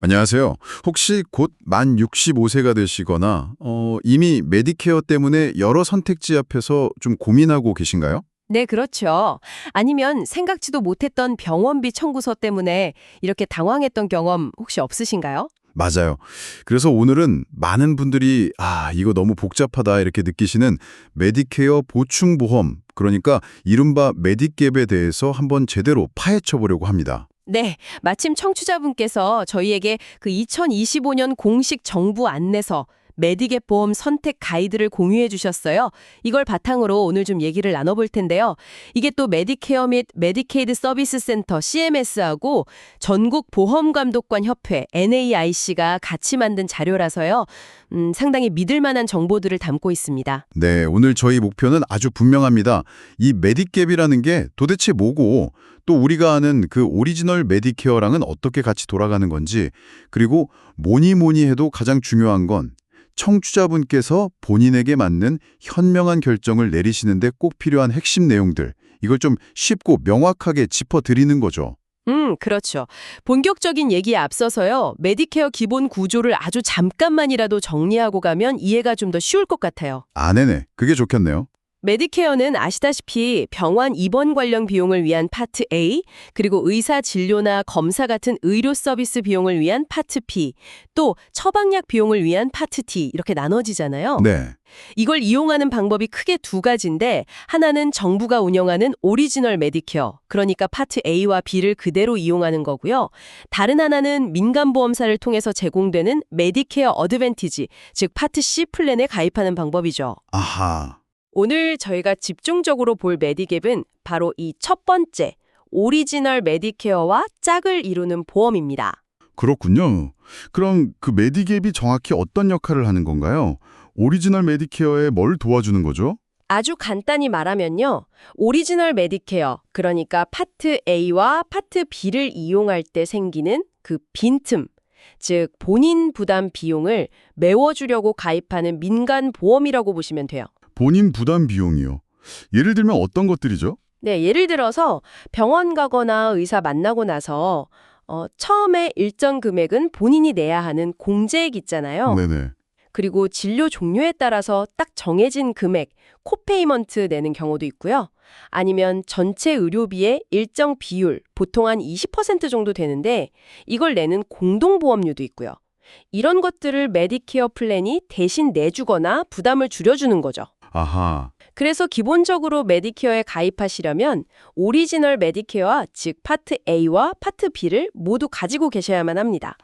안녕하세요. 혹시 곧 만 65세가 되시거나 이미 메디케어 때문에 여러 선택지 앞에서 좀 고민하고 계신가요? 네, 그렇죠. 아니면 생각지도 못했던 병원비 청구서 때문에 이렇게 당황했던 경험 혹시 없으신가요? 맞아요. 그래서 오늘은 많은 분들이 이거 너무 복잡하다 이렇게 느끼시는 메디케어 보충보험, 그러니까 이른바 메디갭에 대해서 한번 제대로 파헤쳐 보려고 합니다. 네, 마침 청취자분께서 저희에게 그 2025년 공식 정부 안내서 메디갭 보험 선택 가이드를 공유해 주셨어요. 이걸 바탕으로 오늘 좀 얘기를 나눠볼 텐데요. 이게 또 메디케어 및 메디케이드 서비스 센터 CMS하고 전국 보험감독관 협회 NAIC가 같이 만든 자료라서요. 상당히 믿을 만한 정보들을 담고 있습니다. 네, 오늘 저희 목표는 아주 분명합니다. 이 메디갭이라는 게 도대체 뭐고, 또 우리가 아는 그 오리지널 메디케어랑은 어떻게 같이 돌아가는 건지, 그리고 뭐니 해도 가장 중요한 건 청취자분께서 본인에게 맞는 현명한 결정을 내리시는데 꼭 필요한 핵심 내용들, 이걸 좀 쉽고 명확하게 짚어드리는 거죠. 그렇죠. 본격적인 얘기에 앞서서요. 메디케어 기본 구조를 아주 잠깐만이라도 정리하고 가면 이해가 좀 더 쉬울 것 같아요. 네네. 그게 좋겠네요. 메디케어는 아시다시피 병원 입원 관련 비용을 위한 파트 A, 그리고 의사 진료나 검사 같은 의료 서비스 비용을 위한 파트 B, 또 처방약 비용을 위한 파트 D 이렇게 나눠지잖아요. 네. 이걸 이용하는 방법이 크게 두 가지인데 하나는 정부가 운영하는 오리지널 메디케어, 그러니까 파트 A와 B를 그대로 이용하는 거고요. 다른 하나는 민간보험사를 통해서 제공되는 메디케어 어드밴티지, 즉 파트 C 플랜에 가입하는 방법이죠. 아하. 오늘 저희가 집중적으로 볼 메디갭은 바로 이 첫 번째, 오리지널 메디케어와 짝을 이루는 보험입니다. 그렇군요. 그럼 그 메디갭이 정확히 어떤 역할을 하는 건가요? 오리지널 메디케어에 뭘 도와주는 거죠? 아주 간단히 말하면요. 오리지널 메디케어, 그러니까 파트 A와 파트 B를 이용할 때 생기는 그 빈틈, 즉 본인 부담 비용을 메워주려고 가입하는 민간 보험이라고 보시면 돼요. 본인 부담 비용이요. 예를 들면 어떤 것들이죠? 네, 예를 들어서 병원 가거나 의사 만나고 나서 처음에 일정 금액은 본인이 내야 하는 공제액 있잖아요. 네네. 그리고 진료 종류에 따라서 딱 정해진 금액, 코페이먼트 내는 경우도 있고요. 아니면 전체 의료비의 일정 비율, 보통 한 20% 정도 되는데 이걸 내는 공동보험료도 있고요. 이런 것들을 메디케어 플랜이 대신 내주거나 부담을 줄여주는 거죠. 아하. 그래서 기본적으로 메디케어에 가입하시려면 오리지널 메디케어와 즉 파트 A와 파트 B를 모두 가지고 계셔야만 합니다.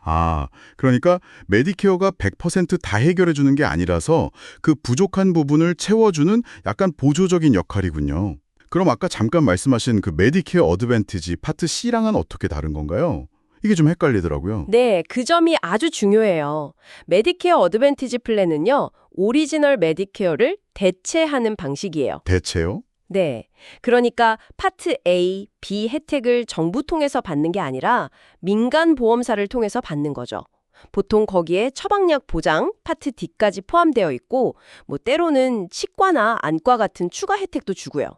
그러니까 메디케어가 100%다 해결해 주는 게 아니라서 그 부족한 부분을 채워주는 약간 보조적인 역할이군요. 그럼 아까 잠깐 말씀하신 그 메디케어 어드밴티지 파트 C랑은 어떻게 다른 건가요? 이게 좀 헷갈리더라고요. 네, 그 점이 아주 중요해요. 메디케어 어드밴티지 플랜은요, 오리지널 메디케어를 대체하는 방식이에요. 대체요? 네. 그러니까 파트 A, B 혜택을 정부 통해서 받는 게 아니라 민간 보험사를 통해서 받는 거죠. 보통 거기에 처방약 보장, 파트 D까지 포함되어 있고, 뭐 때로는 치과나 안과 같은 추가 혜택도 주고요.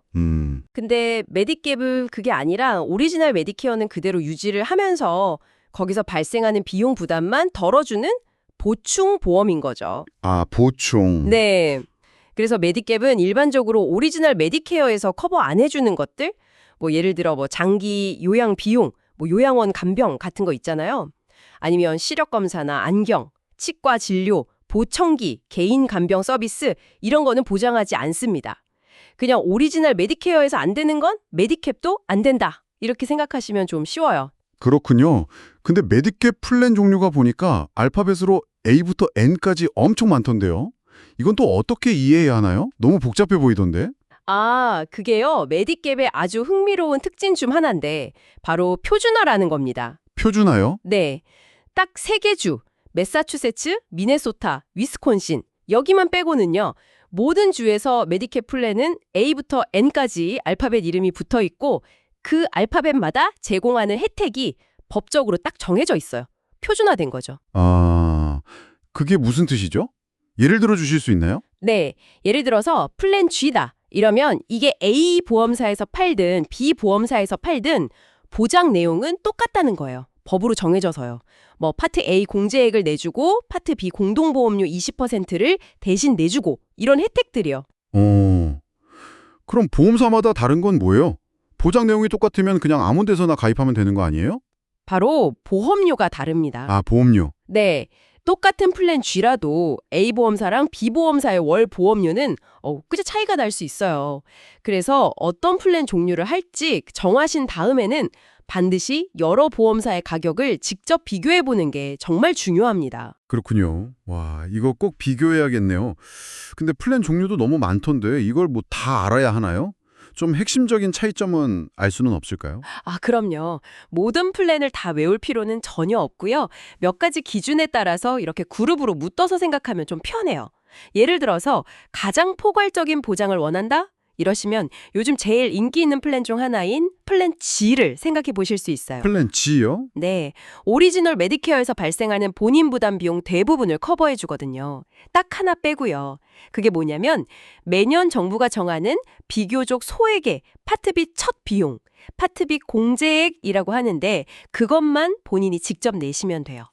근데 메디갭은 그게 아니라 오리지널 메디케어는 그대로 유지를 하면서 거기서 발생하는 비용 부담만 덜어주는 보충 보험인 거죠. 보충. 네. 그래서 메디갭은 일반적으로 오리지널 메디케어에서 커버 안 해주는 것들, 뭐 예를 들어 뭐 장기 요양 비용, 뭐 요양원 간병 같은 거 있잖아요. 아니면 시력 검사나 안경, 치과 진료, 보청기, 개인 간병 서비스 이런 거는 보장하지 않습니다. 그냥 오리지널 메디케어에서 안 되는 건 메디캡도 안 된다. 이렇게 생각하시면 좀 쉬워요. 그렇군요. 근데 메디캡 플랜 종류가 보니까 알파벳으로 A부터 N까지 엄청 많던데요. 이건 또 어떻게 이해해야 하나요? 너무 복잡해 보이던데. 그게요. 메디캡의 아주 흥미로운 특징 중 하나인데 바로 표준화라는 겁니다. 표준화요? 네. 딱 3개 주, 매사추세츠, 미네소타, 위스콘신 여기만 빼고는요. 모든 주에서 메디캡 플랜은 A부터 N까지 알파벳 이름이 붙어 있고 그 알파벳마다 제공하는 혜택이 법적으로 딱 정해져 있어요. 표준화된 거죠. 그게 무슨 뜻이죠? 예를 들어 주실 수 있나요? 네. 예를 들어서 플랜 G다. 이러면 이게 A 보험사에서 팔든 B 보험사에서 팔든 보장 내용은 똑같다는 거예요. 법으로 정해져서요. 뭐 파트 A 공제액을 내주고 파트 B 공동보험료 20%를 대신 내주고 이런 혜택들이요. 그럼 보험사마다 다른 건 뭐예요? 보장 내용이 똑같으면 그냥 아무 데서나 가입하면 되는 거 아니에요? 바로 보험료가 다릅니다. 아, 보험료. 네. 똑같은 플랜 G라도 A 보험사랑 B 보험사의 월 보험료는 꽤 차이가 날 수 있어요. 그래서 어떤 플랜 종류를 할지 정하신 다음에는 반드시 여러 보험사의 가격을 직접 비교해 보는 게 정말 중요합니다. 그렇군요. 와, 이거 꼭 비교해야겠네요. 근데 플랜 종류도 너무 많던데 이걸 뭐 다 알아야 하나요? 좀 핵심적인 차이점은 알 수는 없을까요? 아, 그럼요. 모든 플랜을 다 외울 필요는 전혀 없고요. 몇 가지 기준에 따라서 이렇게 그룹으로 묶어서 생각하면 좀 편해요. 예를 들어서 가장 포괄적인 보장을 원한다? 이러시면 요즘 제일 인기 있는 플랜 중 하나인 플랜 G를 생각해 보실 수 있어요. 플랜 G요? 네, 오리지널 메디케어에서 발생하는 본인 부담 비용 대부분을 커버해 주거든요. 딱 하나 빼고요. 그게 뭐냐면 매년 정부가 정하는 비교적 소액의 파트비 첫 비용, 파트비 공제액이라고 하는데 그것만 본인이 직접 내시면 돼요.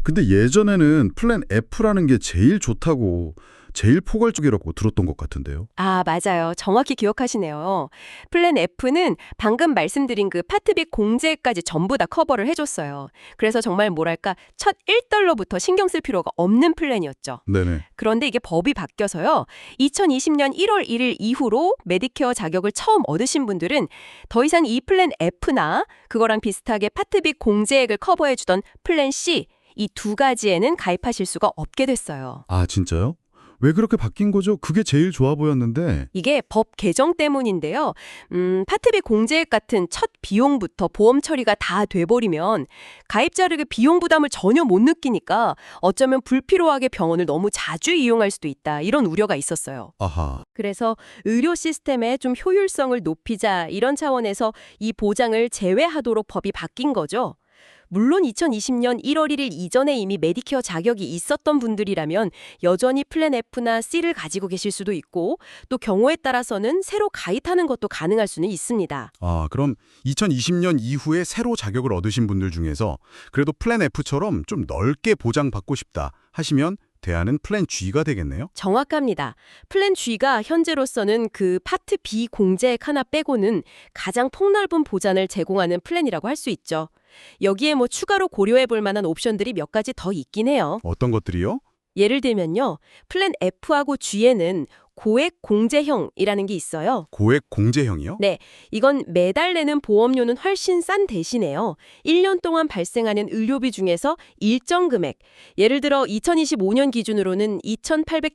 근데 예전에는 플랜 F라는 게 제일 좋다고, 제일 포괄적이라고 들었던 것 같은데요. 아, 맞아요. 정확히 기억하시네요. 플랜 F는 방금 말씀드린 그 파트비 공제까지 전부 다 커버를 해줬어요. 그래서 정말 뭐랄까 첫 1달러부터 신경 쓸 필요가 없는 플랜이었죠. 네네. 그런데 이게 법이 바뀌어서요. 2020년 1월 1일 이후로 메디케어 자격을 처음 얻으신 분들은 더 이상 이 플랜 F나 그거랑 비슷하게 파트비 공제액을 커버해주던 플랜 C 이 두 가지에는 가입하실 수가 없게 됐어요. 아, 진짜요? 왜 그렇게 바뀐 거죠? 그게 제일 좋아 보였는데. 이게 법 개정 때문인데요. 파트비 공제액 같은 첫 비용부터 보험 처리가 다 돼버리면 가입자에게 비용 부담을 전혀 못 느끼니까 어쩌면 불필요하게 병원을 너무 자주 이용할 수도 있다. 이런 우려가 있었어요. 아하. 그래서 의료 시스템의 좀 효율성을 높이자 이런 차원에서 이 보장을 제외하도록 법이 바뀐 거죠. 물론 2020년 1월 1일 이전에 이미 메디케어 자격이 있었던 분들이라면 여전히 플랜 F나 C를 가지고 계실 수도 있고 또 경우에 따라서는 새로 가입하는 것도 가능할 수는 있습니다. 아, 그럼 2020년 이후에 새로 자격을 얻으신 분들 중에서 그래도 플랜 F처럼 좀 넓게 보장받고 싶다 하시면 대안은 플랜 G가 되겠네요? 정확합니다. 플랜 G가 현재로서는 그 파트 B 공제액 하나 빼고는 가장 폭넓은 보장을 제공하는 플랜이라고 할 수 있죠. 여기에 뭐 추가로 고려해 볼 만한 옵션들이 몇 가지 더 있긴 해요. 어떤 것들이요? 예를 들면요. 플랜 F하고 G에는 고액 공제형이라는 게 있어요. 고액 공제형이요? 네, 이건 매달 내는 보험료는 훨씬 싼 대신에요. 1년 동안 발생하는 의료비 중에서 일정 금액, 예를 들어 2025년 기준으로는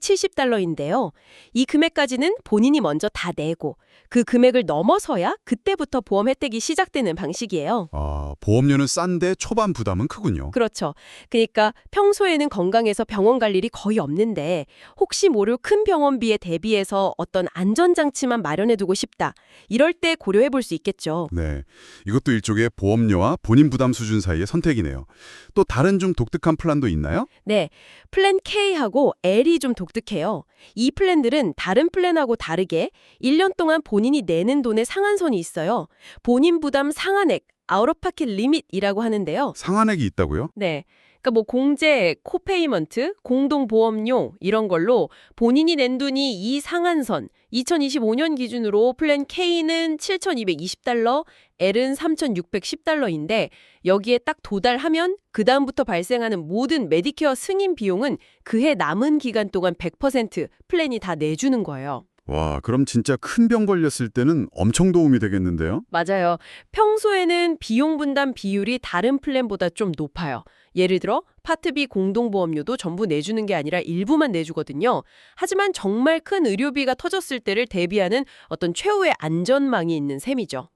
2,870달러인데요. 이 금액까지는 본인이 먼저 다 내고 그 금액을 넘어서야 그때부터 보험 혜택이 시작되는 방식이에요. 아, 보험료는 싼데 초반 부담은 크군요. 그렇죠. 그러니까 평소에는 건강해서 병원 갈 일이 거의 없는데 혹시 모를 큰 병원비에 대비해서 어떤 안전장치만 마련해두고 싶다. 이럴 때 고려해 볼 수 있겠죠. 네, 이것도 일종의 보험료와 본인 부담 수준 사이의 선택이네요. 또 다른 좀 독특한 플랜도 있나요? 네, 플랜 K하고 L이 좀 독특해요. 이 플랜들은 다른 플랜하고 다르게 1년 동안 본인이 내는 돈의 상한선이 있어요. 본인 부담 상한액, 아웃오파켓 리밋이라고 하는데요. 상한액이 있다고요? 네. 그러니까 뭐 공제, 코페이먼트, 공동보험료 이런 걸로 본인이 낸 돈이 이 상한선 2025년 기준으로 플랜 K는 7,220달러, L은 3,610달러인데 여기에 딱 도달하면 그다음부터 발생하는 모든 메디케어 승인 비용은 그해 남은 기간 동안 100% 플랜이 다 내주는 거예요. 와, 그럼 진짜 큰 병 걸렸을 때는 엄청 도움이 되겠는데요? 맞아요. 평소에는 비용 분담 비율이 다른 플랜보다 좀 높아요. 예를 들어 파트 B 공동보험료도 전부 내주는 게 아니라 일부만 내주거든요. 하지만 정말 큰 의료비가 터졌을 때를 대비하는 어떤 최후의 안전망이 있는 셈이죠.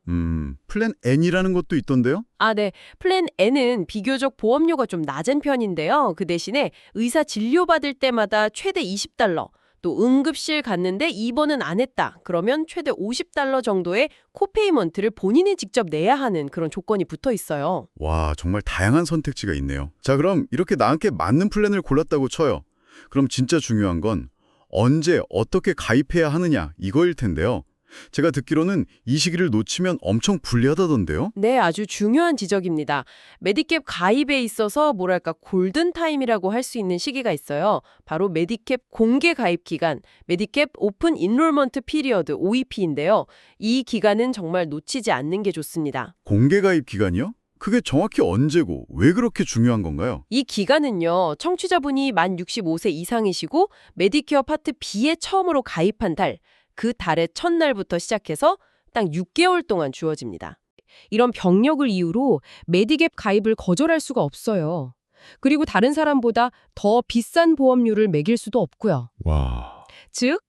플랜 N이라는 것도 있던데요? 아, 네. 플랜 N은 비교적 보험료가 좀 낮은 편인데요. 그 대신에 의사 진료받을 때마다 최대 20달러, 또 응급실 갔는데 입원은 안 했다. 그러면 최대 50달러 정도의 코페이먼트를 본인이 직접 내야 하는 그런 조건이 붙어 있어요. 와, 정말 다양한 선택지가 있네요. 자, 그럼 이렇게 나한테 맞는 플랜을 골랐다고 쳐요. 그럼 진짜 중요한 건 언제 어떻게 가입해야 하느냐 이거일 텐데요. 제가 듣기로는 이 시기를 놓치면 엄청 불리하다던데요? 네, 아주 중요한 지적입니다. 메디캡 가입에 있어서 뭐랄까 골든타임이라고 할 수 있는 시기가 있어요. 바로 메디캡 공개 가입 기간, 메디캡 오픈 인롤먼트 피리어드 OEP인데요. 이 기간은 정말 놓치지 않는 게 좋습니다. 공개 가입 기간이요? 그게 정확히 언제고 왜 그렇게 중요한 건가요? 이 기간은요, 청취자분이 만 65세 이상이시고 메디케어 파트 B에 처음으로 가입한 달, 그 달의 첫날부터 시작해서 딱 6개월 동안 주어집니다. 이런 병력을 이유로 메디갭 가입을 거절할 수가 없어요. 그리고 다른 사람보다 더 비싼 보험료를 매길 수도 없고요. 와, 즉,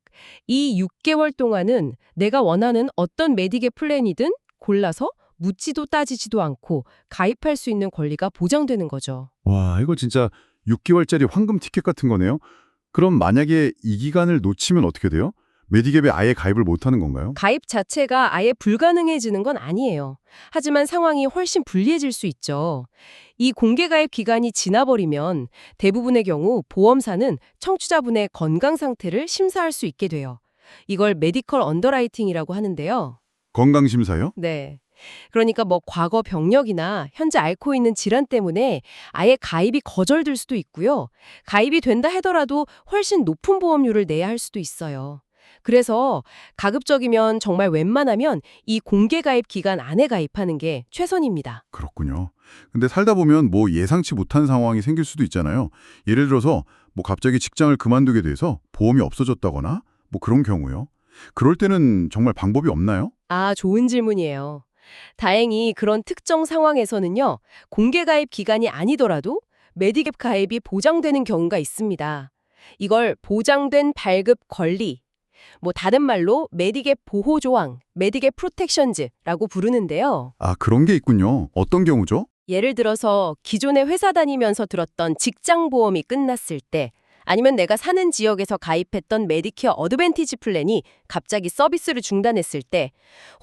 이 6개월 동안은 내가 원하는 어떤 메디갭 플랜이든 골라서 묻지도 따지지도 않고 가입할 수 있는 권리가 보장되는 거죠. 와, 이거 진짜 6개월짜리 황금 티켓 같은 거네요. 그럼 만약에 이 기간을 놓치면 어떻게 돼요? 메디갭에 아예 가입을 못 하는 건가요? 가입 자체가 아예 불가능해지는 건 아니에요. 하지만 상황이 훨씬 불리해질 수 있죠. 이 공개 가입 기간이 지나버리면 대부분의 경우 보험사는 청취자분의 건강 상태를 심사할 수 있게 돼요. 이걸 메디컬 언더라이팅이라고 하는데요. 건강심사요? 네. 그러니까 뭐 과거 병력이나 현재 앓고 있는 질환 때문에 아예 가입이 거절될 수도 있고요. 가입이 된다 하더라도 훨씬 높은 보험료를 내야 할 수도 있어요. 그래서 가급적이면 정말 웬만하면 이 공개 가입 기간 안에 가입하는 게 최선입니다. 그렇군요. 근데 살다 보면 뭐 예상치 못한 상황이 생길 수도 있잖아요. 예를 들어서 뭐 갑자기 직장을 그만두게 돼서 보험이 없어졌다거나 뭐 그런 경우요. 그럴 때는 정말 방법이 없나요? 아, 좋은 질문이에요. 다행히 그런 특정 상황에서는요, 공개 가입 기간이 아니더라도 메디갭 가입이 보장되는 경우가 있습니다. 이걸 보장된 발급 권리, 뭐 다른 말로 메디갭 보호 조항, 메디갭 프로텍션즈라고 부르는데요. 아, 그런 게 있군요. 어떤 경우죠? 예를 들어서 기존에 회사 다니면서 들었던 직장 보험이 끝났을 때, 아니면 내가 사는 지역에서 가입했던 메디케어 어드밴티지 플랜이 갑자기 서비스를 중단했을 때,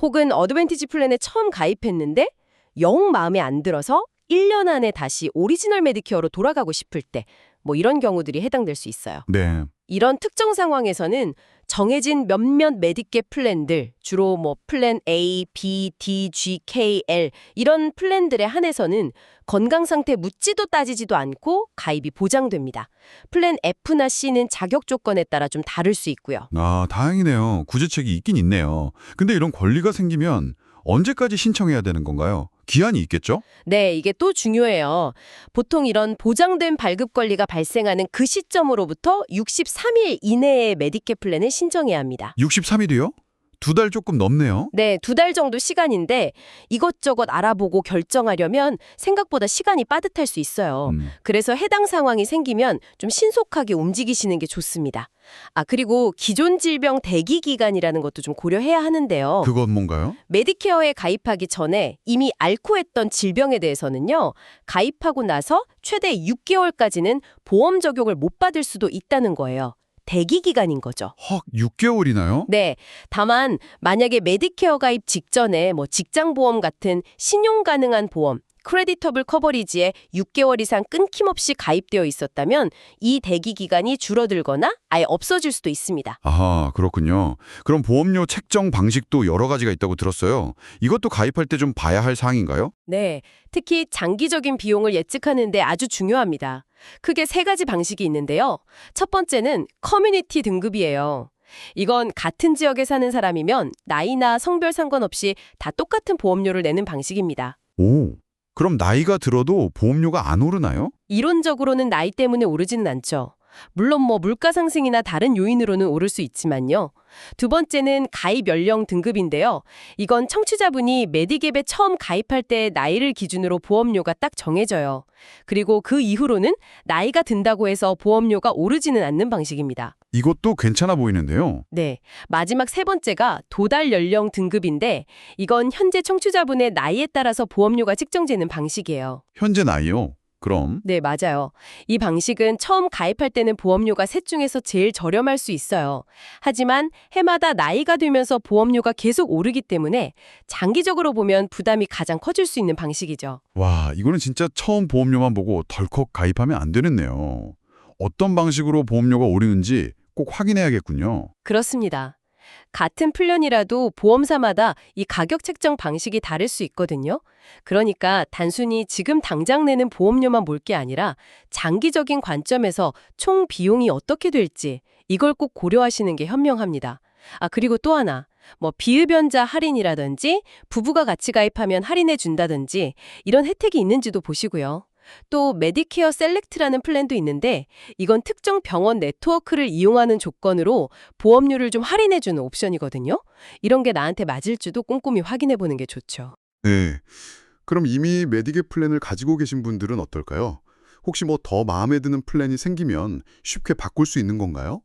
혹은 어드밴티지 플랜에 처음 가입했는데 영 마음에 안 들어서 1년 안에 다시 오리지널 메디케어로 돌아가고 싶을 때, 뭐 이런 경우들이 해당될 수 있어요. 네. 이런 특정 상황에서는 정해진 몇몇 메디캡 플랜들, 주로 뭐 플랜 A, B, D, G, K, L 이런 플랜들에 한해서는 건강 상태 묻지도 따지지도 않고 가입이 보장됩니다. 플랜 F나 C는 자격 조건에 따라 좀 다를 수 있고요. 아, 다행이네요. 구제책이 있긴 있네요. 근데 이런 권리가 생기면 언제까지 신청해야 되는 건가요? 기한이 있겠죠? 네, 이게 또 중요해요. 보통 이런 보장된 발급 권리가 발생하는 그 시점으로부터 63일 이내에 메디캡 플랜을 신청해야 합니다. 63일이요? 2달 조금 넘네요. 네, 2달 정도 시간인데 이것저것 알아보고 결정하려면 생각보다 시간이 빠듯할 수 있어요. 그래서 해당 상황이 생기면 좀 신속하게 움직이시는 게 좋습니다. 아, 그리고 기존 질병 대기 기간이라는 것도 좀 고려해야 하는데요. 그건 뭔가요? 메디케어에 가입하기 전에 이미 앓고 했던 질병에 대해서는요, 가입하고 나서 최대 6개월까지는 보험 적용을 못 받을 수도 있다는 거예요. 대기 기간인 거죠. 헉, 6개월이나요? 네. 다만 만약에 메디케어 가입 직전에 뭐 직장 보험 같은 신용 가능한 보험, 크레디터블 커버리지에 6개월 이상 끊김없이 가입되어 있었다면 이 대기 기간이 줄어들거나 아예 없어질 수도 있습니다. 아하, 그렇군요. 그럼 보험료 책정 방식도 여러 가지가 있다고 들었어요. 이것도 가입할 때 좀 봐야 할 사항인가요? 네. 특히 장기적인 비용을 예측하는 데 아주 중요합니다. 크게 3가지 방식이 있는데요. 첫 번째는 커뮤니티 등급이에요. 이건 같은 지역에 사는 사람이면 나이나 성별 상관없이 다 똑같은 보험료를 내는 방식입니다. 오, 그럼 나이가 들어도 보험료가 안 오르나요? 이론적으로는 나이 때문에 오르지는 않죠. 물론 뭐 물가 상승이나 다른 요인으로는 오를 수 있지만요. 두 번째는 가입 연령 등급인데요. 이건 청취자분이 메디갭에 처음 가입할 때 나이를 기준으로 보험료가 딱 정해져요. 그리고 그 이후로는 나이가 든다고 해서 보험료가 오르지는 않는 방식입니다. 이것도 괜찮아 보이는데요. 네. 마지막 3번째가 도달 연령 등급인데 이건 현재 청취자분의 나이에 따라서 보험료가 측정되는 방식이에요. 현재 나이요? 그럼 네, 맞아요. 이 방식은 처음 가입할 때는 보험료가 셋 중에서 제일 저렴할 수 있어요. 하지만 해마다 나이가 들면서 보험료가 계속 오르기 때문에 장기적으로 보면 부담이 가장 커질 수 있는 방식이죠. 와, 이거는 진짜 처음 보험료만 보고 덜컥 가입하면 안 되겠네요. 어떤 방식으로 보험료가 오르는지 꼭 확인해야겠군요. 그렇습니다. 같은 플랜이라도 보험사마다 이 가격 책정 방식이 다를 수 있거든요. 그러니까 단순히 지금 당장 내는 보험료만 볼 게 아니라 장기적인 관점에서 총 비용이 어떻게 될지 이걸 꼭 고려하시는 게 현명합니다. 그리고 또 하나. 비흡연자 할인이라든지 부부가 같이 가입하면 할인해 준다든지 이런 혜택이 있는지도 보시고요. 또 메디케어 셀렉트라는 플랜도 있는데 이건 특정 병원 네트워크를 이용하는 조건으로 보험료를 좀 할인해주는 옵션이거든요. 이런 게 나한테 맞을지도 꼼꼼히 확인해보는 게 좋죠. 네. 그럼 이미 메디갭 플랜을 가지고 계신 분들은 어떨까요? 혹시 더 마음에 드는 플랜이 생기면 쉽게 바꿀 수 있는 건가요?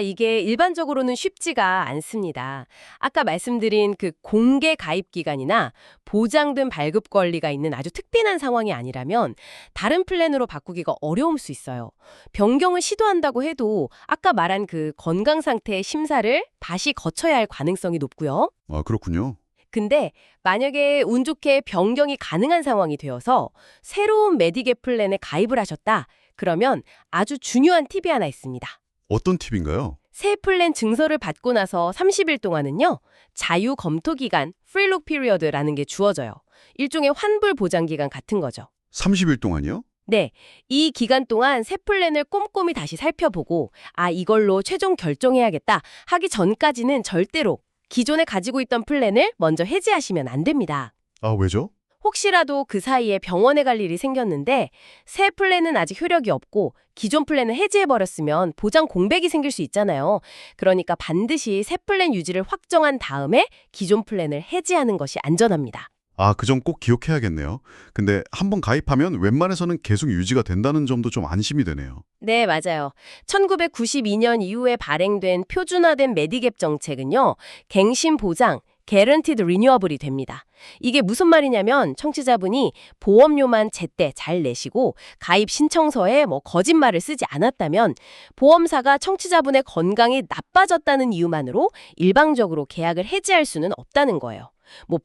이게 일반적으로는 쉽지가 않습니다. 아까 말씀드린 그 공개 가입 기간이나 보장된 발급 권리가 있는 아주 특별한 상황이 아니라면 다른 플랜으로 바꾸기가 어려울 수 있어요. 변경을 시도한다고 해도 아까 말한 그 건강 상태 심사를 다시 거쳐야 할 가능성이 높고요. 아, 그렇군요. 근데 만약에 운 좋게 변경이 가능한 상황이 되어서 새로운 메디갭 플랜에 가입을 하셨다. 그러면 아주 중요한 팁이 하나 있습니다. 어떤 팁인가요? 새 플랜 증서를 받고 나서 30일 동안은요. 자유 검토 기간, 프리룩 피리어드라는 게 주어져요. 일종의 환불 보장 기간 같은 거죠. 30일 동안이요? 네, 이 기간 동안 새 플랜을 꼼꼼히 다시 살펴보고 이걸로 최종 결정해야겠다 하기 전까지는 절대로 기존에 가지고 있던 플랜을 먼저 해지하시면 안 됩니다. 아, 왜죠? 혹시라도 그 사이에 병원에 갈 일이 생겼는데 새 플랜은 아직 효력이 없고 기존 플랜을 해지해버렸으면 보장 공백이 생길 수 있잖아요. 그러니까 반드시 새 플랜 유지를 확정한 다음에 기존 플랜을 해지하는 것이 안전합니다. 아, 그 점 꼭 기억해야겠네요. 근데 한번 가입하면 웬만해서는 계속 유지가 된다는 점도 좀 안심이 되네요. 네, 맞아요. 1992년 이후에 발행된 표준화된 메디갭 정책은요. 갱신 보장, Guaranteed Renewable이 됩니다. 이게 무슨 말이냐면 청취자분이 보험료만 제때 잘 내시고 가입 신청서에 거짓말을 쓰지 않았다면 보험사가 청취자분의 건강이 나빠졌다는 이유만으로 일방적으로 계약을 해지할 수는 없다는 거예요.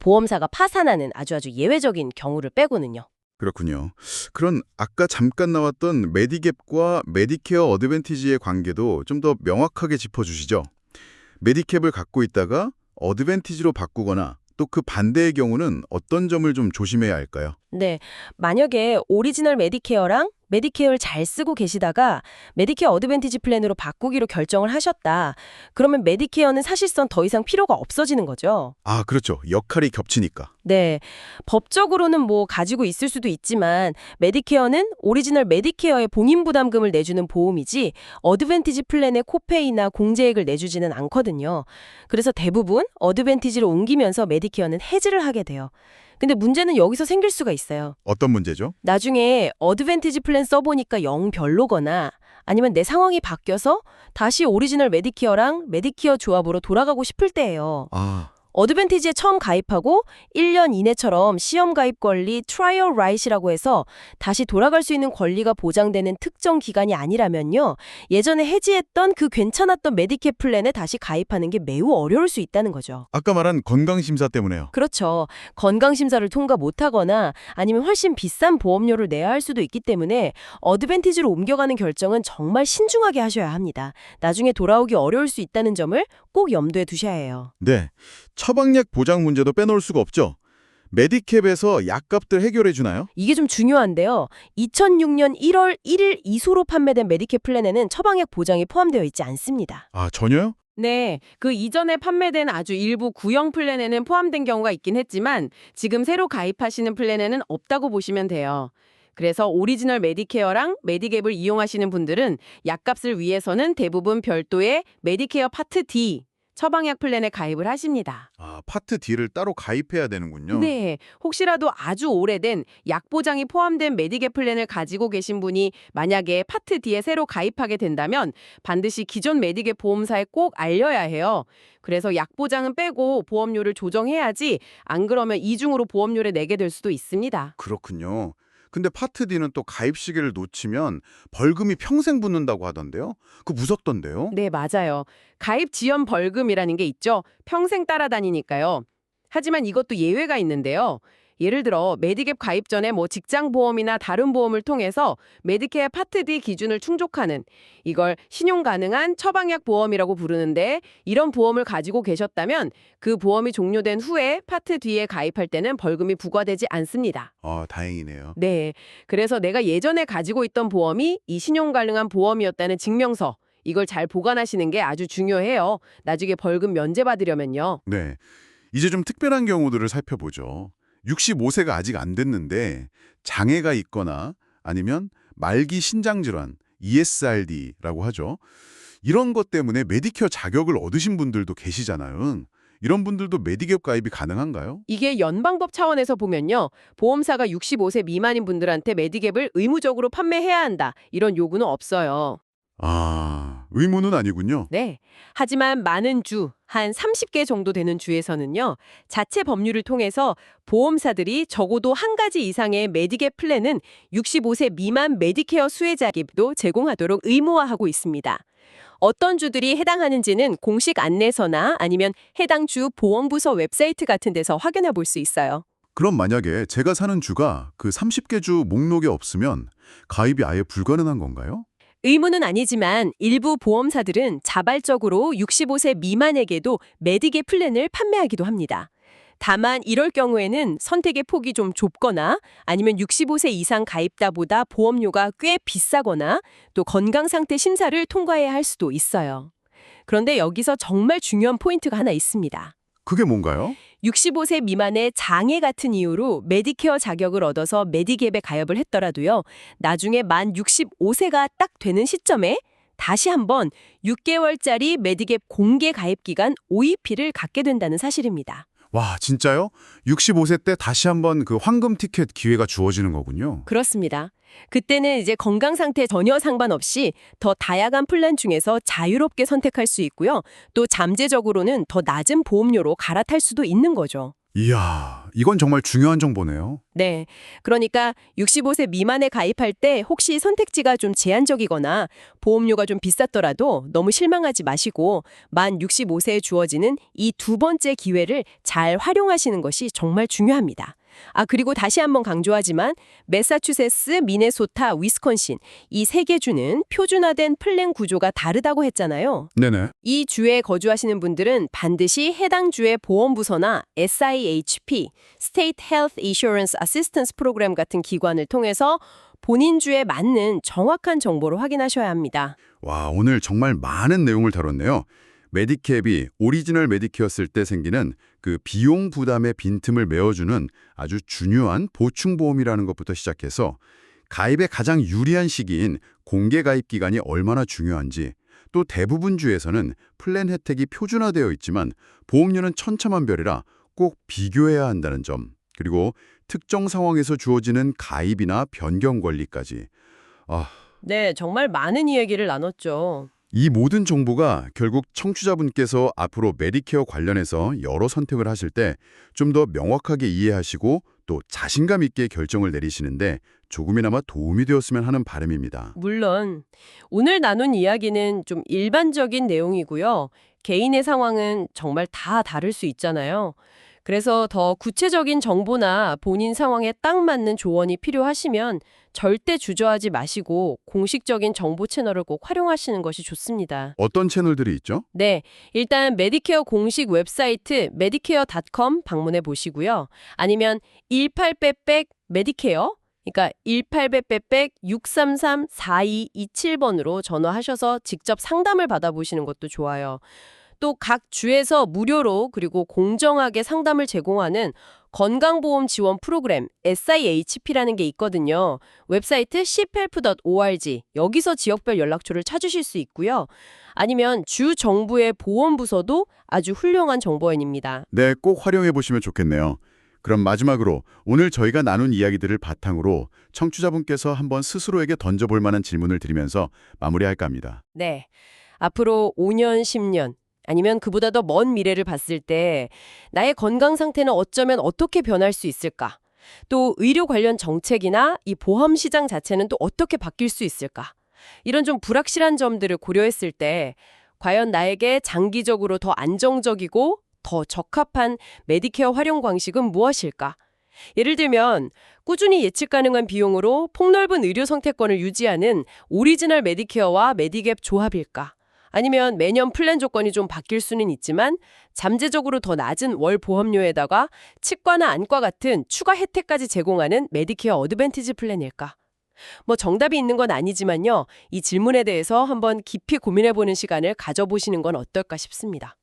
보험사가 파산하는 아주 예외적인 경우를 빼고는요. 그렇군요. 그런 아까 잠깐 나왔던 메디갭과 메디케어 어드밴티지의 관계도 좀 더 명확하게 짚어주시죠. 메디캡을 갖고 있다가 어드밴티지로 바꾸거나 또 그 반대의 경우는 어떤 점을 좀 조심해야 할까요? 네, 만약에 오리지널 메디케어랑 메디케어를 잘 쓰고 계시다가 메디케어 어드밴티지 플랜으로 바꾸기로 결정을 하셨다. 그러면 메디케어는 사실상 더 이상 필요가 없어지는 거죠. 아, 그렇죠. 역할이 겹치니까. 네, 법적으로는 가지고 있을 수도 있지만 메디케어는 오리지널 메디케어의 본인 부담금을 내주는 보험이지 어드밴티지 플랜의 코페이나 공제액을 내주지는 않거든요. 그래서 대부분 어드밴티지로 옮기면서 메디케어는 해지를 하게 돼요. 근데 문제는 여기서 생길 수가 있어요. 어떤 문제죠? 나중에 어드밴티지 플랜 써보니까 영 별로거나 아니면 내 상황이 바뀌어서 다시 오리지널 메디케어랑 메디케어 조합으로 돌아가고 싶을 때예요. 아, 어드밴티지에 처음 가입하고 1년 이내처럼 시험 가입 권리 트라이얼 라이트라고 해서 다시 돌아갈 수 있는 권리가 보장되는 특정 기간이 아니라면요. 예전에 해지했던 그 괜찮았던 메디캡 플랜에 다시 가입하는 게 매우 어려울 수 있다는 거죠. 아까 말한 건강심사 때문에요. 그렇죠. 건강심사를 통과 못하거나 아니면 훨씬 비싼 보험료를 내야 할 수도 있기 때문에 어드밴티지로 옮겨가는 결정은 정말 신중하게 하셔야 합니다. 나중에 돌아오기 어려울 수 있다는 점을 꼭 염두에 두셔야 해요. 네. 처방약 보장 문제도 빼놓을 수가 없죠. 메디캡에서 약값들 해결해 주나요? 이게 좀 중요한데요. 2006년 1월 1일 이소로 판매된 메디캡 플랜에는 처방약 보장이 포함되어 있지 않습니다. 아, 전혀요? 네, 그 이전에 판매된 아주 일부 구형 플랜에는 포함된 경우가 있긴 했지만 지금 새로 가입하시는 플랜에는 없다고 보시면 돼요. 그래서 오리지널 메디케어랑 메디갭을 이용하시는 분들은 약값을 위해서는 대부분 별도의 메디케어 파트 D 처방약 플랜에 가입을 하십니다. 아, 파트 D를 따로 가입해야 되는군요. 네, 혹시라도 아주 오래된 약 보장이 포함된 메디갭 플랜을 가지고 계신 분이 만약에 파트 D에 새로 가입하게 된다면 반드시 기존 메디갭 보험사에 꼭 알려야 해요. 그래서 약 보장은 빼고 보험료를 조정해야지 안 그러면 이중으로 보험료를 내게 될 수도 있습니다. 그렇군요. 근데 파트 D는 또 가입 시기를 놓치면 벌금이 평생 붙는다고 하던데요. 그 무섭던데요. 네, 맞아요. 가입 지연 벌금이라는 게 있죠. 평생 따라다니니까요. 하지만 이것도 예외가 있는데요. 예를 들어 메디갭 가입 전에 뭐 직장 보험이나 다른 보험을 통해서 메디케어 파트 D 기준을 충족하는 이걸 신용 가능한 처방약 보험이라고 부르는데 이런 보험을 가지고 계셨다면 그 보험이 종료된 후에 파트 D에 가입할 때는 벌금이 부과되지 않습니다. 다행이네요. 네. 그래서 내가 예전에 가지고 있던 보험이 이 신용 가능한 보험이었다는 증명서 이걸 잘 보관하시는 게 아주 중요해요. 나중에 벌금 면제받으려면요. 네. 이제 좀 특별한 경우들을 살펴보죠. 65세가 아직 안 됐는데 장애가 있거나 아니면 말기 신장질환, ESRD라고 하죠. 이런 것 때문에 메디케어 자격을 얻으신 분들도 계시잖아요. 이런 분들도 메디갭 가입이 가능한가요? 이게 연방법 차원에서 보면요. 보험사가 65세 미만인 분들한테 메디갭을 의무적으로 판매해야 한다. 이런 요구는 없어요. 의무는 아니군요. 네. 하지만 많은 주, 한 30개 정도 되는 주에서는요. 자체 법률을 통해서 보험사들이 적어도 한 가지 이상의 메디갭 플랜은 65세 미만 메디케어 수혜자에게도 제공하도록 의무화하고 있습니다. 어떤 주들이 해당하는지는 공식 안내서나 아니면 해당 주 보험부서 웹사이트 같은 데서 확인해 볼 수 있어요. 그럼 만약에 제가 사는 주가 그 30개 주 목록에 없으면 가입이 아예 불가능한 건가요? 의무는 아니지만 일부 보험사들은 자발적으로 65세 미만에게도 메디갭 플랜을 판매하기도 합니다. 다만 이럴 경우에는 선택의 폭이 좀 좁거나 아니면 65세 이상 가입자보다 보험료가 꽤 비싸거나 또 건강상태 심사를 통과해야 할 수도 있어요. 그런데 여기서 정말 중요한 포인트가 하나 있습니다. 그게 뭔가요? 65세 미만의 장애 같은 이유로 메디케어 자격을 얻어서 메디갭에 가입을 했더라도요. 나중에 만 65세가 딱 되는 시점에 다시 한번 6개월짜리 메디갭 공개 가입 기간 OEP를 갖게 된다는 사실입니다. 와, 진짜요? 65세 때 다시 한번 그 황금 티켓 기회가 주어지는 거군요. 그렇습니다. 그때는 이제 건강 상태 전혀 상관없이 더 다양한 플랜 중에서 자유롭게 선택할 수 있고요. 또 잠재적으로는 더 낮은 보험료로 갈아탈 수도 있는 거죠. 이야, 이건 정말 중요한 정보네요. 네. 그러니까 65세 미만에 가입할 때 혹시 선택지가 좀 제한적이거나 보험료가 좀 비쌌더라도 너무 실망하지 마시고 만 65세에 주어지는 이 두 번째 기회를 잘 활용하시는 것이 정말 중요합니다. 그리고 다시 한번 강조하지만 매사추세츠, 미네소타, 위스콘신 이 세 개 주는 표준화된 플랜 구조가 다르다고 했잖아요. 네네. 이 주에 거주하시는 분들은 반드시 해당 주의 보험부서나 SIHP, State Health Insurance Assistance Program 같은 기관을 통해서 본인 주에 맞는 정확한 정보를 확인하셔야 합니다. 와, 오늘 정말 많은 내용을 다뤘네요. 메디캡이 오리지널 메디케어 쓸 때 생기는 그 비용 부담의 빈틈을 메워주는 아주 중요한 보충보험이라는 것부터 시작해서 가입의 가장 유리한 시기인 공개 가입 기간이 얼마나 중요한지, 또 대부분 주에서는 플랜 혜택이 표준화되어 있지만 보험료는 천차만별이라 꼭 비교해야 한다는 점, 그리고 특정 상황에서 주어지는 가입이나 변경 권리까지. 네, 정말 많은 이야기를 나눴죠. 이 모든 정보가 결국 청취자분께서 앞으로 메디케어 관련해서 여러 선택을 하실 때 좀 더 명확하게 이해하시고 또 자신감 있게 결정을 내리시는데 조금이나마 도움이 되었으면 하는 바람입니다. 물론 오늘 나눈 이야기는 좀 일반적인 내용이고요. 개인의 상황은 정말 다 다를 수 있잖아요. 그래서 더 구체적인 정보나 본인 상황에 딱 맞는 조언이 필요하시면 절대 주저하지 마시고 공식적인 정보 채널을 꼭 활용하시는 것이 좋습니다. 어떤 채널들이 있죠? 네, 일단 메디케어 공식 웹사이트 medicare.com 방문해 보시고요. 아니면 1800-메디케어 그러니까 1800-633-4227번으로 전화하셔서 직접 상담을 받아보시는 것도 좋아요. 또 각 주에서 무료로 그리고 공정하게 상담을 제공하는 건강보험 지원 프로그램 SIHP라는 게 있거든요. 웹사이트 cphelp.org 여기서 지역별 연락처를 찾으실 수 있고요. 아니면 주 정부의 보험부서도 아주 훌륭한 정보원입니다. 네, 꼭 활용해 보시면 좋겠네요. 그럼 마지막으로 오늘 저희가 나눈 이야기들을 바탕으로 청취자분께서 한번 스스로에게 던져볼 만한 질문을 드리면서 마무리할까 합니다. 네. 앞으로 5년, 10년 아니면 그보다 더 먼 미래를 봤을 때 나의 건강 상태는 어쩌면 어떻게 변할 수 있을까? 또 의료 관련 정책이나 이 보험 시장 자체는 또 어떻게 바뀔 수 있을까? 이런 좀 불확실한 점들을 고려했을 때 과연 나에게 장기적으로 더 안정적이고 더 적합한 메디케어 활용 방식은 무엇일까? 예를 들면 꾸준히 예측 가능한 비용으로 폭넓은 의료 선택권을 유지하는 오리지널 메디케어와 메디갭 조합일까? 아니면 매년 플랜 조건이 좀 바뀔 수는 있지만 잠재적으로 더 낮은 월 보험료에다가 치과나 안과 같은 추가 혜택까지 제공하는 메디케어 어드밴티지 플랜일까? 뭐 정답이 있는 건 아니지만요. 이 질문에 대해서 한번 깊이 고민해보는 시간을 가져보시는 건 어떨까 싶습니다.